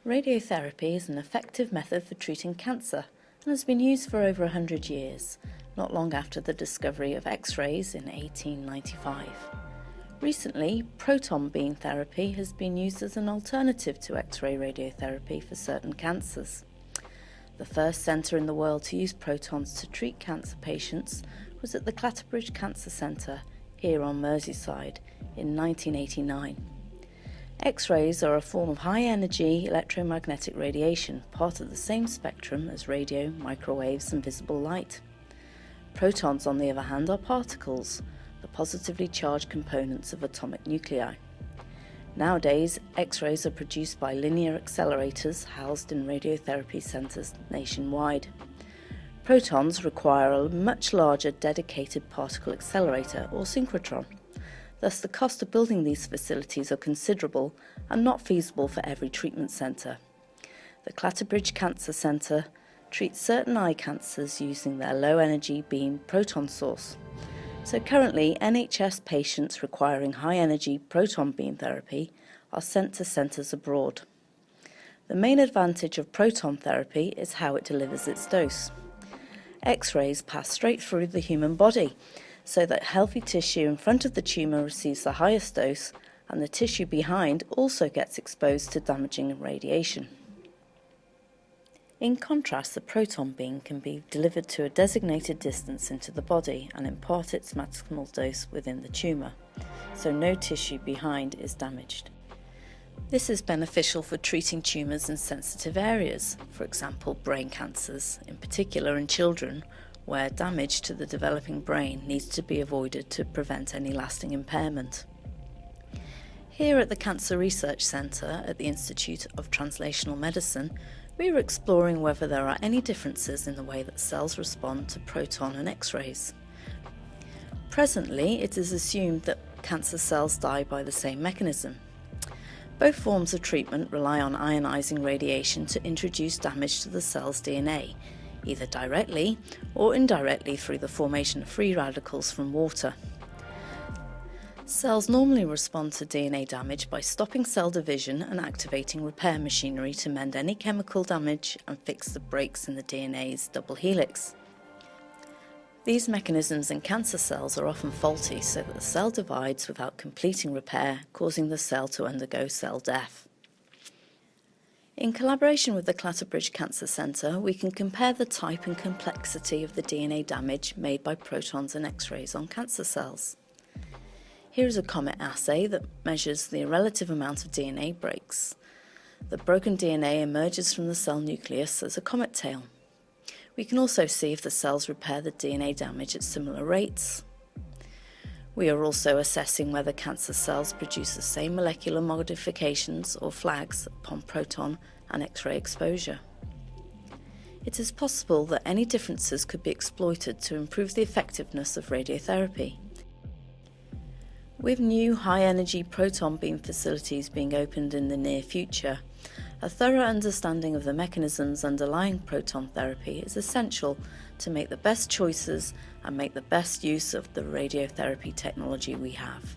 Radiotherapy is an effective method for treating cancer and has been used for over 100 years, not long after the discovery of X-rays in 1895. Recently, proton beam therapy has been used as an alternative to X-ray radiotherapy for certain cancers. The first centre in the world to use protons to treat cancer patients was at the Clatterbridge Cancer Centre here on Merseyside in 1989. X-rays are a form of high-energy electromagnetic radiation, part of the same spectrum as radio, microwaves and visible light. Protons, on the other hand, are particles, the positively charged components of atomic nuclei. Nowadays, X-rays are produced by linear accelerators housed in radiotherapy centres nationwide. Protons require a much larger dedicated particle accelerator or synchrotron. Thus, the cost of building these facilities are considerable and not feasible for every treatment centre. The Clatterbridge Cancer Centre treats certain eye cancers using their low-energy beam proton source. So currently, NHS patients requiring high-energy proton beam therapy are sent to centres abroad. The main advantage of proton therapy is how it delivers its dose. X-rays pass straight through the human body, so that healthy tissue in front of the tumour receives the highest dose and the tissue behind also gets exposed to damaging radiation. In contrast, the proton beam can be delivered to a designated distance into the body and impart its maximal dose within the tumour, so no tissue behind is damaged. This is beneficial for treating tumours in sensitive areas, for example brain cancers, in particular in children, where damage to the developing brain needs to be avoided to prevent any lasting impairment. Here at the Cancer Research Centre at the Institute of Translational Medicine, we are exploring whether there are any differences in the way that cells respond to proton and X-rays. Presently, it is assumed that cancer cells die by the same mechanism. Both forms of treatment rely on ionising radiation to introduce damage to the cell's DNA, either directly or indirectly through the formation of free radicals from water. Cells normally respond to DNA damage by stopping cell division and activating repair machinery to mend any chemical damage and fix the breaks in the DNA's double helix. These mechanisms in cancer cells are often faulty, so that the cell divides without completing repair, causing the cell to undergo cell death. In collaboration with the Clatterbridge Cancer Centre, we can compare the type and complexity of the DNA damage made by protons and X-rays on cancer cells. Here is a COMET assay that measures the relative amount of DNA breaks. The broken DNA emerges from the cell nucleus as a comet tail. We can also see if the cells repair the DNA damage at similar rates. We are also assessing whether cancer cells produce the same molecular modifications or flags upon proton and X-ray exposure. It is possible that any differences could be exploited to improve the effectiveness of radiotherapy. With new high-energy proton beam facilities being opened in the near future, a thorough understanding of the mechanisms underlying proton therapy is essential to make the best choices and make the best use of the radiotherapy technology we have.